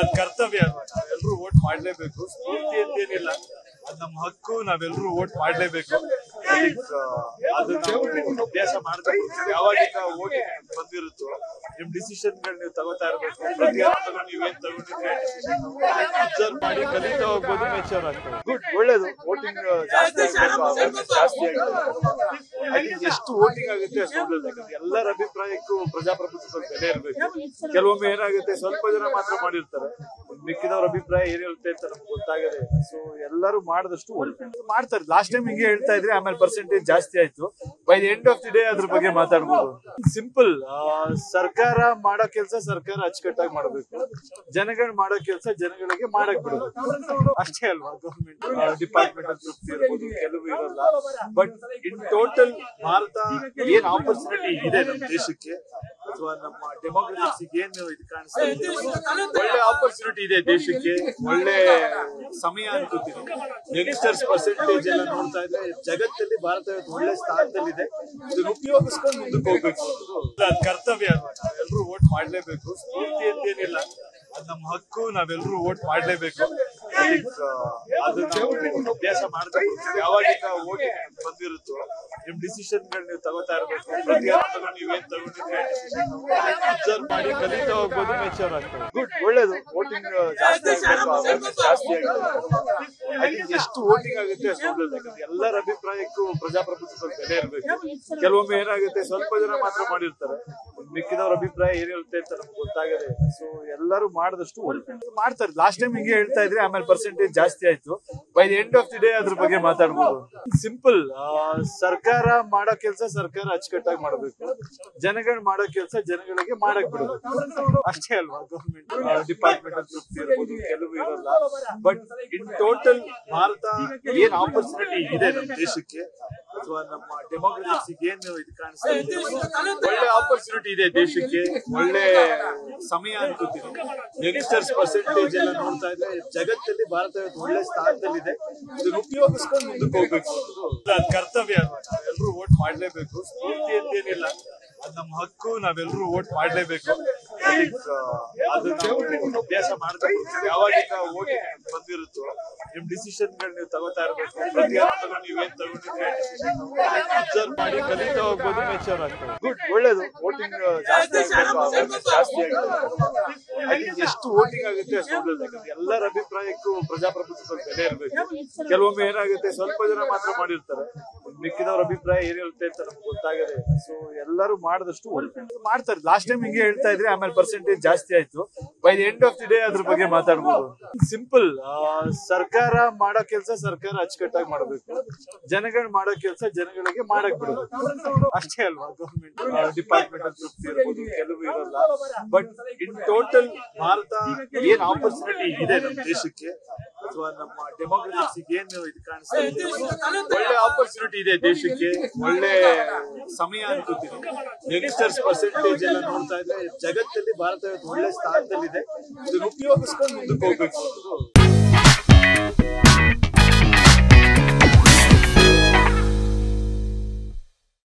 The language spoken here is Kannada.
ಅದ್ ಕರ್ತವ್ಯ ಅಲ್ವಾ, ನಾವೆಲ್ಲರೂ ವೋಟ್ ಮಾಡ್ಲೇಬೇಕು. ಸ್ಫೂರ್ತಿ ಅಂತ ಏನಿಲ್ಲ, ಅದ್ ನಮ್ಮ ಹಕ್ಕು, ನಾವೆಲ್ಲರೂ ವೋಟ್ ಮಾಡ್ಲೇಬೇಕು. ಅದು ನಾವು ಅಭ್ಯಾಸ ಮಾಡ್ಬೇಕು. ಯಾವಾಗಿಂದ ವೋಟಿಂಗ್ ಬಂದಿರುತ್ತೋ ನಿಮ್ ಡಿಸಿಷನ್ ಗಳು ನೀವು ತಗೋತಾ ಇರ್ಬೇಕು. ಪ್ರತಿಯೊಂದು ನೀವೇನ್ ತಗೊಂಡಿದ್ರೆ ಅಬ್ಸರ್ವ್ ಮಾಡಿ ಕಲಿತಾ ಹೋಗ್ಬೋದು, ಮೆಚೂರ್ ಆಗ್ತದೆ. ಗುಡ್, ಒಳ್ಳೇದು. ವೋಟಿಂಗ್ ಜಾಸ್ತಿ ಆಗುತ್ತೆ. ಎಷ್ಟು ವೋಟಿಂಗ್ ಆಗುತ್ತೆ ಅಷ್ಟು ಒಳ್ಳೇದು. ಎಲ್ಲರ ಅಭಿಪ್ರಾಯಕ್ಕೂ ಪ್ರಜಾಪ್ರಭುತ್ವದ ಬೆಲೆ ಇರ್ಬೇಕು. ಕೆಲವೊಮ್ಮೆ ಏನಾಗುತ್ತೆ, ಸ್ವಲ್ಪ ಜನ ಮಾತ್ರ ಮಾಡಿರ್ತಾರೆ, ಮಿಕ್ಕಿದವ್ರ ಅಭಿಪ್ರಾಯ ಏನಿರುತ್ತೆ ಅಂತ ನಮ್ಗೆ ಗೊತ್ತಾಗದೆ. ಸೊ ಎಲ್ಲರೂ ಮಾಡಿದಷ್ಟು ಮಾಡ್ತಾರೆ. ಲಾಸ್ಟ್ ಟೈಮ್ ಹಿಂಗೆ ಹೇಳ್ತಾ ಇದ್ರೆ, ಆಮೇಲೆ ಪರ್ಸೆಂಟೇಜ್ ಜಾಸ್ತಿ ಆಯ್ತು. By the end of the day ಅದ್ರ ಬಗ್ಗೆ ಮಾತಾಡ್ಬೋದು. ಸಿಂಪಲ್, ಸರ್ಕಾರ ಮಾಡೋ ಕೆಲಸ ಸರ್ಕಾರ ಅಚ್ಚುಕಟ್ಟಾಗಿ ಮಾಡಬೇಕು. ಜನಗಳು ಮಾಡೋ ಕೆಲಸ ಜನಗಳಿಗೆ ಮಾಡಕ್ ಬಿಡಬೇಕು. ಅಷ್ಟೇ ಅಲ್ವಾ? ಗವರ್ಮೆಂಟ್ ಡಿಪಾರ್ಟ್ಮೆಂಟ್ ತೃಪ್ತಿ ಇರ್ಬೋದು, ಕೆಲವು ಇರಲ್ಲ. ಬಟ್ ಇನ್ ಟೋಟಲ್ ಭಾರತ ಏನ್ ಆಪರ್ಚುನಿಟಿ ಇದೆ ನಮ್ಮ ದೇಶಕ್ಕೆ ಅಥವಾ ನಮ್ಮ ಡೆಮೋಕ್ರಸಿಗೆ ಏನು ಇದು ಕಾಣಿಸ್ತಾ ಇದೆ, ಒಳ್ಳೆ ಆಪರ್ಚುನಿಟಿ ಇದೆ ದೇಶಕ್ಕೆ. ಒಳ್ಳೆ ಸಮಯ ಅನ್ಕೋತೀನಿ. ಯಂಗ್ಸ್ಟರ್ಸ್ ಪರ್ಸೆಂಟೇಜ್ ಎಲ್ಲ ನೋಡ್ತಾ ಇದ್ರೆ ಜಗತ್ತಲ್ಲಿ ಭಾರತ ಒಳ್ಳೆ ಸ್ಥಾನದಲ್ಲಿದೆ. ಇದನ್ನ ಉಪಯೋಗಿಸ್ಕೊಂಡು ಮುಂದಕ್ಕೆ ಹೋಗ್ಬೇಕು. ಅದ್ ಕರ್ತವ್ಯ ಅಲ್ವಾ, ನಾವೆಲ್ಲರೂ ವೋಟ್ ಮಾಡ್ಲೇಬೇಕು. ಸ್ಫೂರ್ತಿ ಅಂತ ಏನಿಲ್ಲ, ಅದ್ ನಮ್ಮ ಹಕ್ಕು, ನಾವೆಲ್ಲರೂ ವೋಟ್ ಮಾಡ್ಲೇಬೇಕು. ಅದು ನಾವು ಅಭ್ಯಾಸ ಮಾಡ್ಬೇಕು. ಯಾವಾಗಿಂದ ವೋಟಿಂಗ್ ಬಂದಿರುತ್ತೋ ನಿಮ್ ಡಿಸಿಷನ್ ಗಳು ನೀವು ತಗೋತಾ ಇರ್ಬೇಕು. ಪ್ರತಿಯೊಂದು ನೀವೇನ್ ತಗೊಂಡಿದ್ರೆ ಅಬ್ಸರ್ವ್ ಮಾಡಿ ಕಲಿತಾ ಹೋಗ್ಬೋದು, ಮೆಚೂರ್ ಆಗ್ತದೆ. ಗುಡ್, ಒಳ್ಳೇದು. ವೋಟಿಂಗ್ ಜಾಸ್ತಿ ಆಗುತ್ತೆ. ಎಷ್ಟು ವೋಟಿಂಗ್ ಆಗುತ್ತೆ ಅಷ್ಟು ಒಳ್ಳೇದು. ಎಲ್ಲರ ಅಭಿಪ್ರಾಯಕ್ಕೂ ಪ್ರಜಾಪ್ರಭುತ್ವದ ಬೆಲೆ ಇರ್ಬೇಕು. ಕೆಲವೊಮ್ಮೆ ಏನಾಗುತ್ತೆ, ಸ್ವಲ್ಪ ಜನ ಮಾತ್ರ ಮಾಡಿರ್ತಾರೆ, ಮಿಕ್ಕಿದವ್ರ ಅಭಿಪ್ರಾಯ ಏನಿರುತ್ತೆ ಅಂತ ನಮ್ಗೆ ಗೊತ್ತಾಗದೆ. ಸೊ ಎಲ್ಲರೂ ಮಾಡಿದಷ್ಟು ಮಾಡ್ತಾರೆ. ಲಾಸ್ಟ್ ಟೈಮ್ ಹಿಂಗೆ ಹೇಳ್ತಾ ಇದ್ರೆ, ಆಮೇಲೆ ಪರ್ಸೆಂಟೇಜ್ ಜಾಸ್ತಿ ಆಯ್ತು. By the end of the day ಅದ್ರ ಬಗ್ಗೆ ಮಾತಾಡ್ಬೋದು. ಸಿಂಪಲ್, ಸರ್ಕಾರ ಮಾಡೋ ಕೆಲಸ ಸರ್ಕಾರ ಅಚ್ಚುಕಟ್ಟಾಗಿ ಮಾಡಬೇಕು. ಜನಗಳು ಮಾಡೋ ಕೆಲಸ ಜನಗಳಿಗೆ ಮಾಡಕ್ ಬಿಡಬೇಕು. ಅಷ್ಟೇ ಅಲ್ವಾ? ಗವರ್ಮೆಂಟ್ ಡಿಪಾರ್ಟ್ಮೆಂಟ್ ತೃಪ್ತಿ ಇರ್ಬೋದು, ಕೆಲವು ಇರಲ್ಲ. ಬಟ್ ಇನ್ ಟೋಟಲ್ ಭಾರತ ಏನ್ ಆಪರ್ಚುನಿಟಿ ಇದೆ ನಮ್ಮ ದೇಶಕ್ಕೆ ಅಥವಾ ನಮ್ಮ ಡೆಮೋಕ್ರಸಿಗೆ ಏನು ಇದು ಕಾಣಿಸ್ತಾ ಇದೆ, ಒಳ್ಳೆ ಆಪರ್ಚುನಿಟಿ ಇದೆ ದೇಶಕ್ಕೆ. ಒಳ್ಳೆ ಸಮಯ ಅನ್ಕೋತೀನಿ. ಯಂಗ್ಸ್ಟರ್ಸ್ ಪರ್ಸೆಂಟೇಜ್ ಎಲ್ಲ ನೋಡ್ತಾ ಇದ್ರೆ ಜಗತ್ತಲ್ಲಿ ಭಾರತ ಒಳ್ಳೆ ಸ್ಥಾನದಲ್ಲಿದೆ. ಇದನ್ನ ಉಪಯೋಗಿಸ್ಕೊಂಡು ಮುಂದಕ್ಕೆ ಹೋಗ್ಬೇಕು. ಅದ್ ಕರ್ತವ್ಯ ಅಲ್ವಾ, ನಾವೆಲ್ಲರೂ ವೋಟ್ ಮಾಡ್ಲೇಬೇಕು. ಸ್ಫೂರ್ತಿ ಅಂತ ಏನಿಲ್ಲ, ಅದ್ ನಮ್ಮ ಹಕ್ಕು, ನಾವೆಲ್ಲರೂ ವೋಟ್ ಮಾಡ್ಲೇಬೇಕು. ಅದು ನಾವು ಅಭ್ಯಾಸ ಮಾಡ್ಬೇಕು. ಯಾವಾಗಿಂದ ವೋಟಿಂಗ್ ಬಂದಿರುತ್ತೋ ನಿಮ್ ಡಿಸಿಷನ್ ಗಳು ನೀವು ತಗೋತಾ ಇರ್ಬೇಕು. ಪ್ರತಿಯೊಂದು ನೀವೇನ್ ತಗೊಂಡಿದ್ರೆ ಅಬ್ಸರ್ವ್ ಮಾಡಿ ಕಲಿತಾ ಹೋಗ್ಬೋದು, ಮೆಚೂರ್ ಆಗ್ತದೆ. ಗುಡ್, ಒಳ್ಳೇದು. ವೋಟಿಂಗ್ ಜಾಸ್ತಿ ಆಗುತ್ತೆ. ಎಷ್ಟು ವೋಟಿಂಗ್ ಆಗುತ್ತೆ ಅಷ್ಟು ಒಳ್ಳೇದು. ಎಲ್ಲರ ಅಭಿಪ್ರಾಯಕ್ಕೂ ಪ್ರಜಾಪ್ರಭುತ್ವದ ಬೆಲೆ ಇರ್ಬೇಕು. ಕೆಲವೊಮ್ಮೆ ಏನಾಗುತ್ತೆ, ಸ್ವಲ್ಪ ಜನ ಮಾತ್ರ ಮಾಡಿರ್ತಾರೆ, ಮಿಕ್ಕಿದವ್ರ ಅಭಿಪ್ರಾಯ ಏನಿರುತ್ತೆ ಅಂತ ನಮ್ಗೆ ಗೊತ್ತಾಗದೆ. ಸೊ ಎಲ್ಲರೂ ಮಾಡಿದಷ್ಟು ಮಾಡ್ತಾರೆ. ಲಾಸ್ಟ್ ಟೈಮ್ ಹಿಂಗೆ ಹೇಳ್ತಾ ಇದ್ರೆ, ಆಮೇಲೆ ಪರ್ಸೆಂಟೇಜ್ ಜಾಸ್ತಿ ಆಯ್ತು. By the end of the day ಅದ್ರ ಬಗ್ಗೆ ಮಾತಾಡ್ಬೋದು. ಸಿಂಪಲ್, ಸರ್ಕಾರ ಮಾಡೋ ಕೆಲಸ ಸರ್ಕಾರ ಅಚ್ಚುಕಟ್ಟಾಗಿ ಮಾಡಬೇಕು. ಜನಗಳು ಮಾಡೋ ಕೆಲಸ ಜನಗಳಿಗೆ ಮಾಡಕ್ ಬಿಡಬೇಕು. ಅಷ್ಟೇ ಅಲ್ವಾ? ಗವರ್ಮೆಂಟ್ ಡಿಪಾರ್ಟ್ಮೆಂಟ್ ತೃಪ್ತಿ ಇರ್ಬೋದು, ಕೆಲವು ಇರಲ್ಲ. ಬಟ್ ಇನ್ ಟೋಟಲ್ ಭಾರತ ಏನ್ ಆಪರ್ಚುನಿಟಿ ಇದೆ ನಮ್ಮ ದೇಶಕ್ಕೆ ಅಥವಾ ನಮ್ಮ ಡೆಮೋಕ್ರಸಿಗೆ ಏನು ಇದು ಕಾಣಿಸ್ತಾ ಇದೆ, ಒಳ್ಳೆ ಆಪರ್ಚುನಿಟಿ ಇದೆ ದೇಶಕ್ಕೆ. ಒಳ್ಳೆ ಸಮಯ ಅನ್ಕೋತೀನಿ. ಯಂಗ್ಸ್ಟರ್ಸ್ ಪರ್ಸೆಂಟೇಜ್ ಎಲ್ಲ ನೋಡ್ತಾ ಇದ್ರೆ ಜಗತ್ತಲ್ಲಿ ಭಾರತ ಒಳ್ಳೆ ಸ್ಥಾನದಲ್ಲಿದೆ. ಇದನ್ನ ಉಪಯೋಗಿಸ್ಕೊಂಡು ಮುಂದಕ್ಕೆ ಹೋಗ್ಬೇಕು.